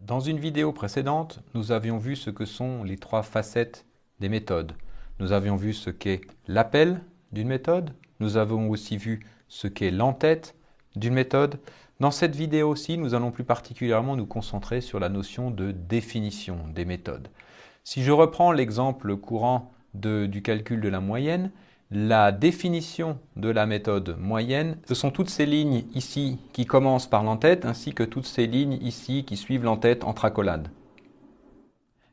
Dans une vidéo précédente, nous avions vu ce que sont les trois facettes des méthodes. Nous avions vu ce qu'est l'appel d'une méthode. Nous avons aussi vu ce qu'est l'entête d'une méthode. Dans cette vidéo-ci, nous allons plus particulièrement nous concentrer sur la notion de définition des méthodes. Si je reprends l'exemple courant du calcul de la moyenne, la définition de la méthode moyenne, ce sont toutes ces lignes ici qui commencent par l'entête, ainsi que toutes ces lignes ici qui suivent l'entête entre accolades.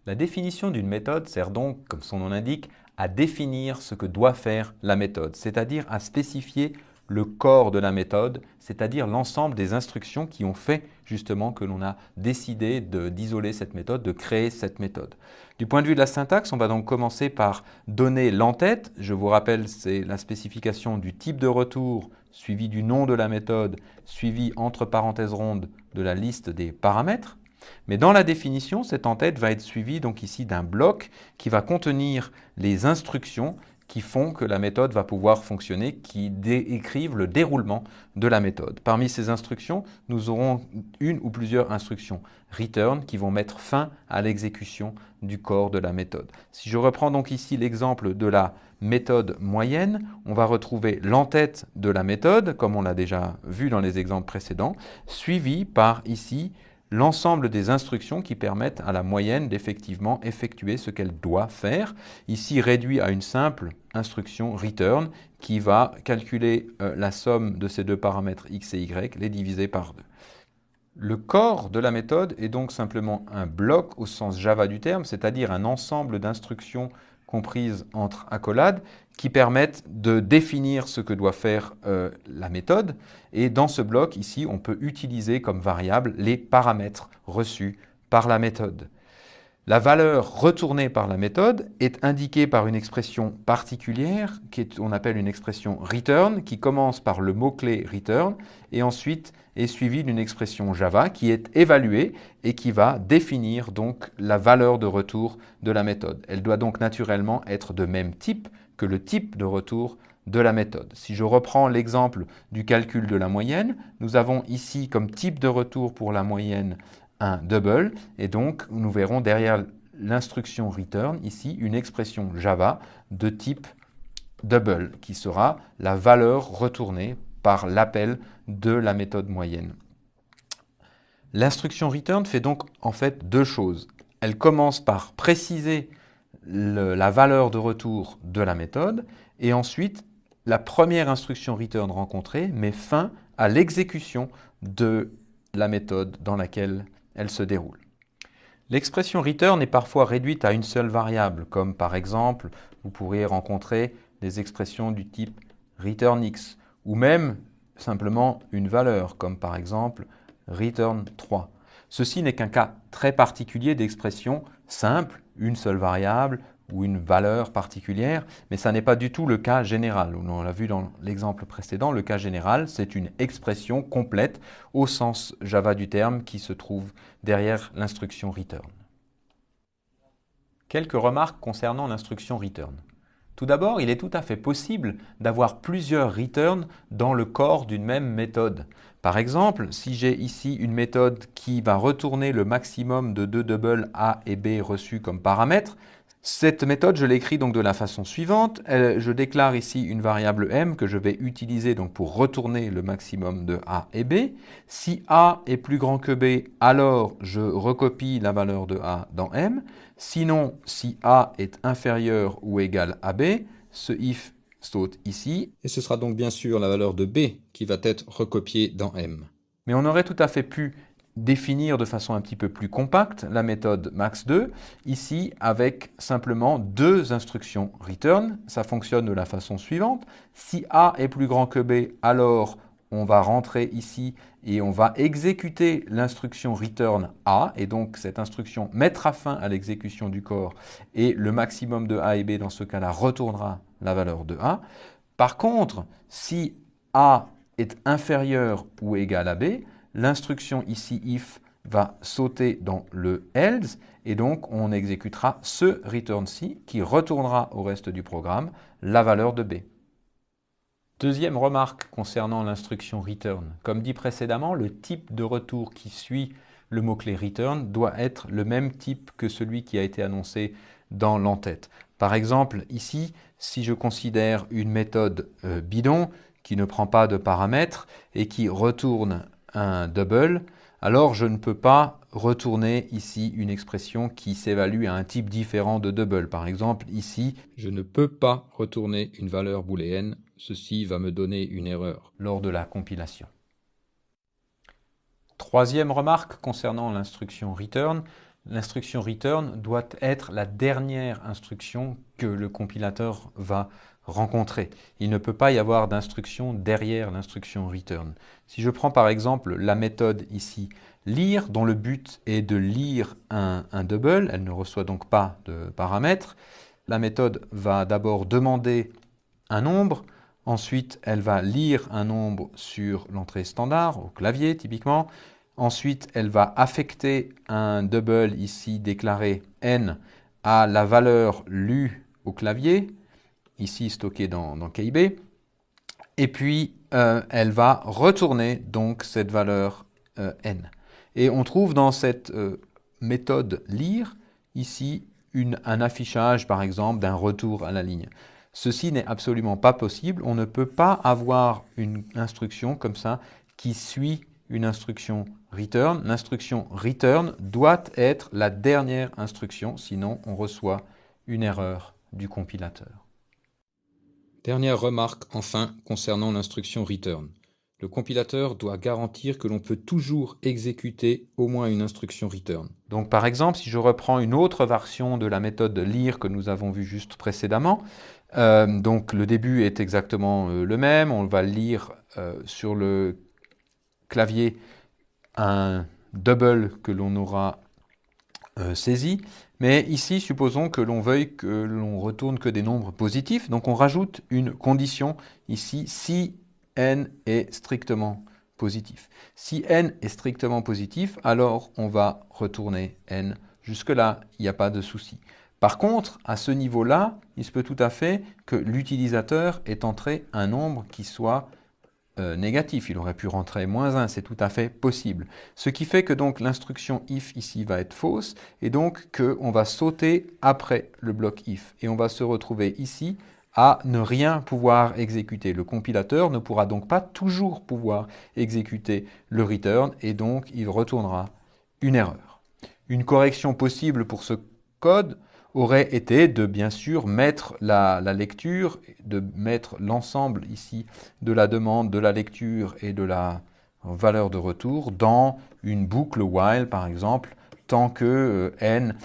La définition d'une méthode sert donc, comme son nom l'indique, à définir ce que doit faire la méthode, c'est-à-dire à spécifier le corps de la méthode, c'est-à-dire l'ensemble des instructions qui ont fait justement que l'on a décidé d'isoler cette méthode, de créer cette méthode. Du point de vue de la syntaxe, on va donc commencer par donner l'entête. Je vous rappelle, c'est la spécification du type de retour suivi du nom de la méthode, suivi entre parenthèses rondes de la liste des paramètres. Mais dans la définition, cette entête va être suivie donc ici d'un bloc qui va contenir les instructions qui font que la méthode va pouvoir fonctionner, qui décrivent le déroulement de la méthode. Parmi ces instructions, nous aurons une ou plusieurs instructions return qui vont mettre fin à l'exécution du corps de la méthode. Si je reprends donc ici l'exemple de la méthode moyenne, on va retrouver l'entête de la méthode, comme on l'a déjà vu dans les exemples précédents, suivi par ici l'ensemble des instructions qui permettent à la moyenne d'effectivement effectuer ce qu'elle doit faire, ici réduit à une simple instruction return qui va calculer la somme de ces deux paramètres x et y, les diviser par 2. Le corps de la méthode est donc simplement un bloc au sens Java du terme, c'est-à-dire un ensemble d'instructions comprises entre accolades qui permettent de définir ce que doit faire la méthode. Et dans ce bloc, ici, on peut utiliser comme variable les paramètres reçus par la méthode. La valeur retournée par la méthode est indiquée par une expression particulière qu'on appelle une expression return qui commence par le mot-clé return et ensuite est suivie d'une expression Java qui est évaluée et qui va définir donc la valeur de retour de la méthode. Elle doit donc naturellement être de même type que le type de retour de la méthode. Si je reprends l'exemple du calcul de la moyenne, nous avons ici comme type de retour pour la moyenne un double, et donc nous verrons derrière l'instruction return ici une expression Java de type double qui sera la valeur retournée par l'appel de la méthode moyenne. L'instruction return fait donc en fait deux choses. Elle commence par préciser la valeur de retour de la méthode et ensuite la première instruction return rencontrée met fin à l'exécution de la méthode dans laquelle elle se déroule. L'expression return est parfois réduite à une seule variable, comme par exemple, vous pourriez rencontrer des expressions du type return x, ou même simplement une valeur, comme par exemple return 3. Ceci n'est qu'un cas très particulier d'expression simple, une seule variable ou une valeur particulière, mais ça n'est pas du tout le cas général. On l'a vu dans l'exemple précédent, le cas général, c'est une expression complète au sens Java du terme qui se trouve derrière l'instruction return. Quelques remarques concernant l'instruction return. Tout d'abord, il est tout à fait possible d'avoir plusieurs returns dans le corps d'une même méthode. Par exemple, si j'ai ici une méthode qui va retourner le maximum de deux doubles A et B reçus comme paramètres, cette méthode, je l'écris donc de la façon suivante. Je déclare ici une variable m que je vais utiliser donc pour retourner le maximum de A et B. Si A est plus grand que B, alors je recopie la valeur de A dans m. Sinon, si A est inférieur ou égal à B, ce if saute ici. Et ce sera donc bien sûr la valeur de B qui va être recopiée dans m. Mais on aurait tout à fait pu définir de façon un petit peu plus compacte la méthode max2, ici avec simplement deux instructions return. Ça fonctionne de la façon suivante. Si A est plus grand que B, alors on va rentrer ici et on va exécuter l'instruction return A, et donc cette instruction mettra fin à l'exécution du corps, et le maximum de A et B dans ce cas-là retournera la valeur de A. Par contre, si A est inférieur ou égal à B, l'instruction ici if va sauter dans le else et donc on exécutera ce return-ci qui retournera au reste du programme la valeur de B. Deuxième remarque concernant l'instruction return. Comme dit précédemment, le type de retour qui suit le mot-clé return doit être le même type que celui qui a été annoncé dans l'entête. Par exemple, ici, si je considère une méthode bidon qui ne prend pas de paramètres et qui retourne un double, alors je ne peux pas retourner ici une expression qui s'évalue à un type différent de double. Par exemple, ici, je ne peux pas retourner une valeur booléenne. Ceci va me donner une erreur lors de la compilation. Troisième remarque concernant l'instruction return. L'instruction return doit être la dernière instruction que le compilateur va rencontrer. Il ne peut pas y avoir d'instruction derrière l'instruction return. Si je prends par exemple la méthode ici lire, dont le but est de lire un double, elle ne reçoit donc pas de paramètres. La méthode va d'abord demander un nombre, ensuite elle va lire un nombre sur l'entrée standard, au clavier typiquement. Ensuite, elle va affecter un double ici déclaré n à la valeur lue au clavier, ici stockée dans KIB. Et puis, elle va retourner donc cette valeur n. Et on trouve dans cette méthode lire ici un affichage par exemple d'un retour à la ligne. Ceci n'est absolument pas possible. On ne peut pas avoir une instruction comme ça qui suit une instruction return. L'instruction return doit être la dernière instruction, sinon on reçoit une erreur du compilateur. Dernière remarque enfin concernant l'instruction return. Le compilateur doit garantir que l'on peut toujours exécuter au moins une instruction return. Donc par exemple, si je reprends une autre version de la méthode lire que nous avons vue juste précédemment, donc le début est exactement le même, on va lire sur le clavier un double que l'on aura saisi, mais ici supposons que l'on veuille que l'on retourne que des nombres positifs, donc on rajoute une condition ici si n est strictement positif. Si n est strictement positif, alors on va retourner n. Jusque-là, il n'y a pas de souci. Par contre, à ce niveau-là, il se peut tout à fait que l'utilisateur ait entré un nombre qui soit négatif. Il aurait pu rentrer -1, c'est tout à fait possible. Ce qui fait que donc l'instruction if ici va être fausse et donc qu'on va sauter après le bloc if. Et on va se retrouver ici à ne rien pouvoir exécuter. Le compilateur ne pourra donc pas toujours pouvoir exécuter le return et donc il retournera une erreur. Une correction possible pour ce code aurait été de bien sûr mettre la lecture, de mettre l'ensemble ici de la demande, de la lecture et de la valeur de retour dans une boucle while par exemple, tant que n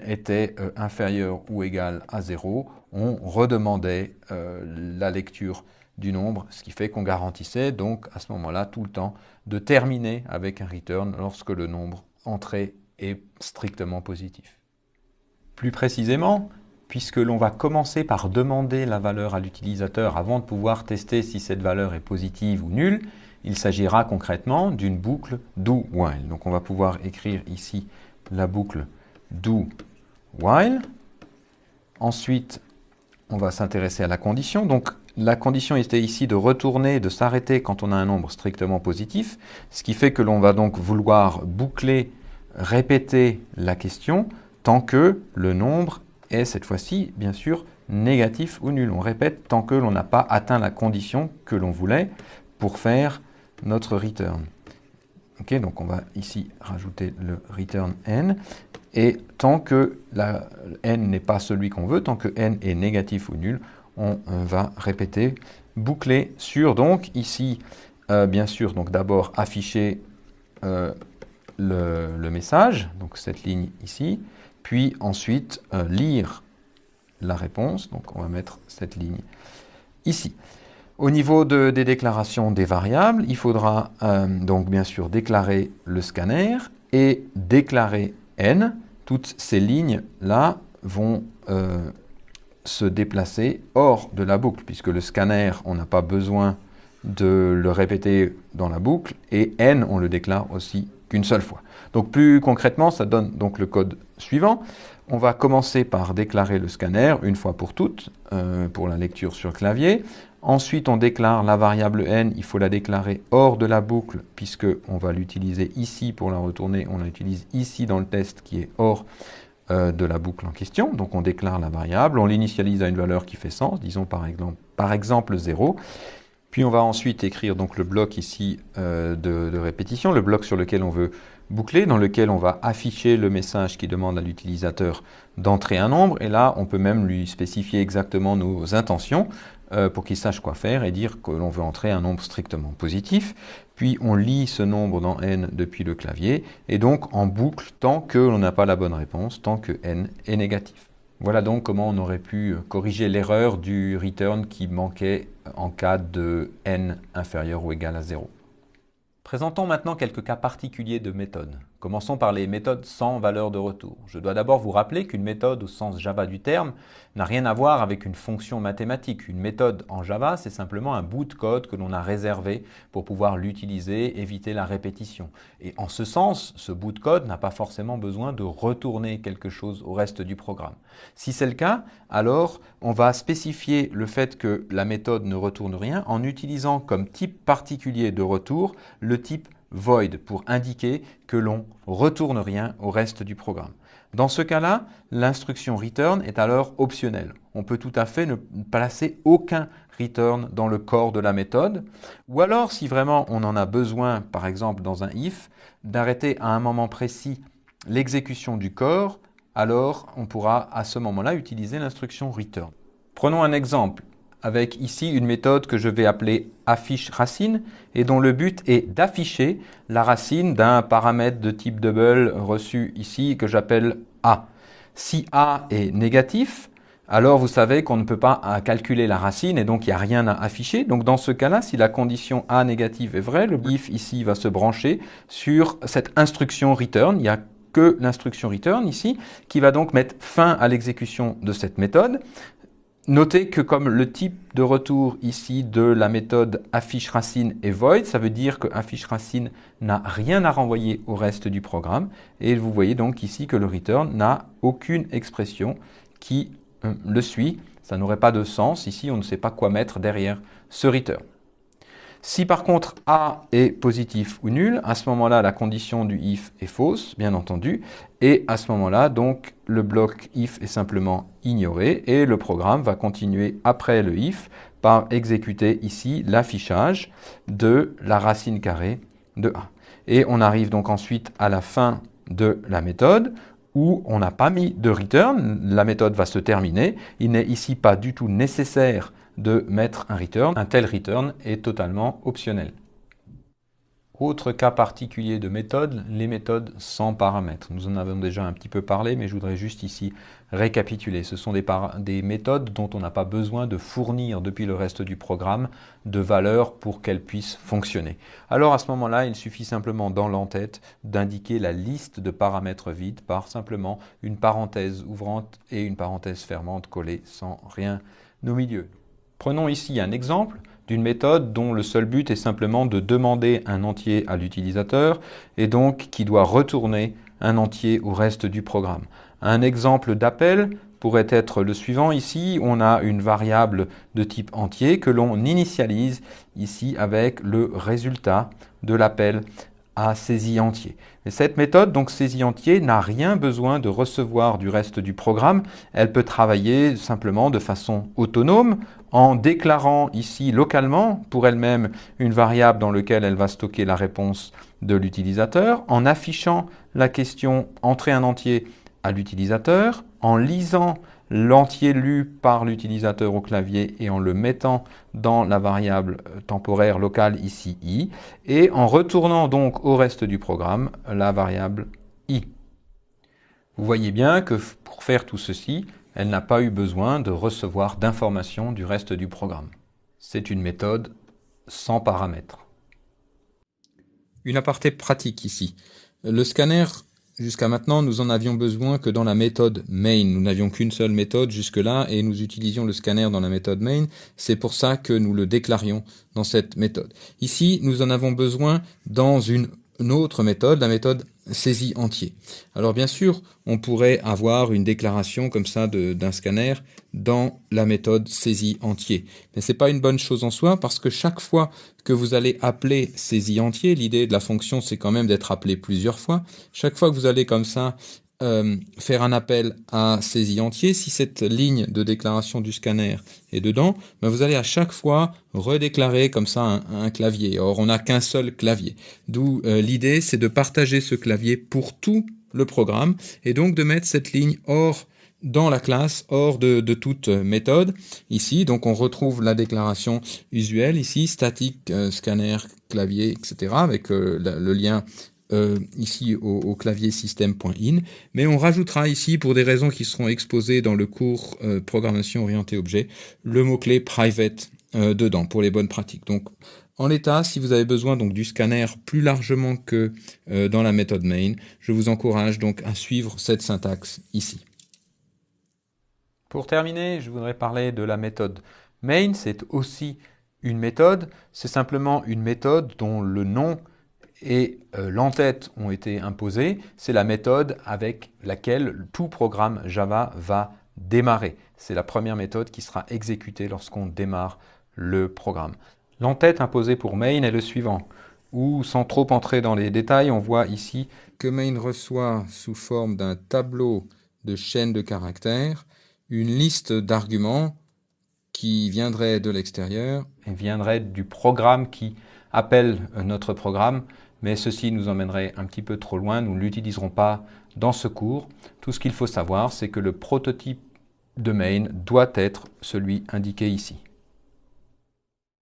était inférieur ou égal à 0, on redemandait la lecture du nombre, ce qui fait qu'on garantissait donc à ce moment-là tout le temps de terminer avec un return lorsque le nombre entré est strictement positif. Plus précisément, puisque l'on va commencer par demander la valeur à l'utilisateur avant de pouvoir tester si cette valeur est positive ou nulle, il s'agira concrètement d'une boucle do while. Donc on va pouvoir écrire ici la boucle do while. Ensuite, on va s'intéresser à la condition. Donc la condition était ici de retourner, de s'arrêter quand on a un nombre strictement positif, ce qui fait que l'on va donc vouloir boucler, répéter la question tant que le nombre est cette fois-ci, bien sûr, négatif ou nul. On répète tant que l'on n'a pas atteint la condition que l'on voulait pour faire notre return. Ok, donc on va ici rajouter le return n. Et tant que n n'est pas celui qu'on veut, tant que n est négatif ou nul, on va répéter, boucler sur, donc ici, bien sûr, donc d'abord afficher le message, donc cette ligne ici, puis ensuite lire la réponse, donc on va mettre cette ligne ici. Au niveau des déclarations des variables, il faudra donc bien sûr déclarer le scanner et déclarer n. Toutes ces lignes-là vont se déplacer hors de la boucle, puisque le scanner, on n'a pas besoin de le répéter dans la boucle, et n, on le déclare aussi qu'une seule fois. Donc plus concrètement, ça donne donc le code suivant. On va commencer par déclarer le scanner une fois pour toutes, pour la lecture sur clavier. Ensuite, on déclare la variable n, il faut la déclarer hors de la boucle, puisqu'on va l'utiliser ici pour la retourner, on l'utilise ici dans le test qui est hors de la boucle en question. Donc on déclare la variable, on l'initialise à une valeur qui fait sens, disons par exemple 0. Puis on va ensuite écrire donc le bloc ici de répétition, le bloc sur lequel on veut boucler, dans lequel on va afficher le message qui demande à l'utilisateur d'entrer un nombre. Et là, on peut même lui spécifier exactement nos intentions pour qu'il sache quoi faire et dire que l'on veut entrer un nombre strictement positif. Puis on lit ce nombre dans n depuis le clavier, et donc en boucle tant que l'on n'a pas la bonne réponse, tant que n est négatif. Voilà donc comment on aurait pu corriger l'erreur du return qui manquait en cas de n inférieur ou égal à 0. Présentons maintenant quelques cas particuliers de méthodes. Commençons par les méthodes sans valeur de retour. Je dois d'abord vous rappeler qu'une méthode au sens Java du terme n'a rien à voir avec une fonction mathématique. Une méthode en Java, c'est simplement un bout de code que l'on a réservé pour pouvoir l'utiliser, éviter la répétition. Et en ce sens, ce bout de code n'a pas forcément besoin de retourner quelque chose au reste du programme. Si c'est le cas, alors on va spécifier le fait que la méthode ne retourne rien en utilisant comme type particulier de retour le type void pour indiquer que l'on retourne rien au reste du programme. Dans ce cas-là, l'instruction return est alors optionnelle. On peut tout à fait ne placer aucun return dans le corps de la méthode, ou alors si vraiment on en a besoin, par exemple dans un if, d'arrêter à un moment précis l'exécution du corps, alors on pourra à ce moment-là utiliser l'instruction return. Prenons un exemple avec ici une méthode que je vais appeler affiche racine et dont le but est d'afficher la racine d'un paramètre de type double reçu ici que j'appelle a. Si a est négatif, alors vous savez qu'on ne peut pas calculer la racine et donc il n'y a rien à afficher. Donc dans ce cas-là, si la condition a négative est vraie, le if ici va se brancher sur cette instruction return. Il n'y a que l'instruction return ici qui va donc mettre fin à l'exécution de cette méthode. Notez que comme le type de retour ici de la méthode affiche racine est void, ça veut dire que affiche racine n'a rien à renvoyer au reste du programme. Et vous voyez donc ici que le return n'a aucune expression qui le suit. Ça n'aurait pas de sens. Ici, on ne sait pas quoi mettre derrière ce return. Si par contre A est positif ou nul, à ce moment-là, la condition du if est fausse, bien entendu, et à ce moment-là, donc, le bloc if est simplement ignoré et le programme va continuer après le if par exécuter ici l'affichage de la racine carrée de A. Et on arrive donc ensuite à la fin de la méthode où on n'a pas mis de return, la méthode va se terminer, il n'est ici pas du tout nécessaire de mettre un return. Un tel return est totalement optionnel. Autre cas particulier de méthode, les méthodes sans paramètres. Nous en avons déjà un petit peu parlé, mais je voudrais juste ici récapituler. Ce sont des méthodes dont on n'a pas besoin de fournir depuis le reste du programme de valeurs pour qu'elles puissent fonctionner. Alors à ce moment-là, il suffit simplement dans l'entête d'indiquer la liste de paramètres vides par simplement une parenthèse ouvrante et une parenthèse fermante collée sans rien au milieu. Prenons ici un exemple d'une méthode dont le seul but est simplement de demander un entier à l'utilisateur et donc qui doit retourner un entier au reste du programme. Un exemple d'appel pourrait être le suivant. Ici, on a une variable de type entier que l'on initialise ici avec le résultat de l'appel à saisie entier. Et cette méthode, donc saisie entier, n'a rien besoin de recevoir du reste du programme. Elle peut travailler simplement de façon autonome en déclarant ici localement pour elle-même une variable dans laquelle elle va stocker la réponse de l'utilisateur, en affichant la question entrer un entier à l'utilisateur, en lisant l'entier lu par l'utilisateur au clavier et en le mettant dans la variable temporaire locale ici i, et en retournant donc au reste du programme la variable i. Vous voyez bien que pour faire tout ceci, elle n'a pas eu besoin de recevoir d'informations du reste du programme. C'est une méthode sans paramètres. Une aparté pratique ici. Le scanner, jusqu'à maintenant, nous en avions besoin que dans la méthode main. Nous n'avions qu'une seule méthode jusque-là et nous utilisions le scanner dans la méthode main. C'est pour ça que nous le déclarions dans cette méthode. Ici, nous en avons besoin dans une une autre méthode, la méthode saisie entier. Alors bien sûr, on pourrait avoir une déclaration comme ça d'un scanner dans la méthode saisie entier. Mais c'est pas une bonne chose en soi parce que chaque fois que vous allez appeler saisie entier, l'idée de la fonction c'est quand même d'être appelé plusieurs fois. Chaque fois que vous allez comme ça faire un appel à saisie entier, si cette ligne de déclaration du scanner est dedans, ben vous allez à chaque fois redéclarer comme ça un clavier. Or, on n'a qu'un seul clavier. D'où l'idée, c'est de partager ce clavier pour tout le programme et donc de mettre cette ligne hors dans la classe, hors de toute méthode. Ici, donc on retrouve la déclaration usuelle ici, statique, scanner, clavier, etc. avec le lien ici au clavier system.in, mais on rajoutera ici, pour des raisons qui seront exposées dans le cours programmation orientée objet, le mot-clé private dedans, pour les bonnes pratiques. Donc, en l'état, si vous avez besoin donc du scanner plus largement que dans la méthode main, je vous encourage donc à suivre cette syntaxe ici. Pour terminer, je voudrais parler de la méthode main. C'est aussi une méthode, c'est simplement une méthode dont le nom et l'entête ont été imposés. C'est la méthode avec laquelle tout programme Java va démarrer. C'est la première méthode qui sera exécutée lorsqu'on démarre le programme. L'entête imposée pour main est le suivant, où sans trop entrer dans les détails, on voit ici que main reçoit sous forme d'un tableau de chaîne de caractères une liste d'arguments qui viendrait de l'extérieur et viendrait du programme qui appelle notre programme, mais ceci nous emmènerait un petit peu trop loin, nous ne l'utiliserons pas dans ce cours. Tout ce qu'il faut savoir, c'est que le prototype de main doit être celui indiqué ici.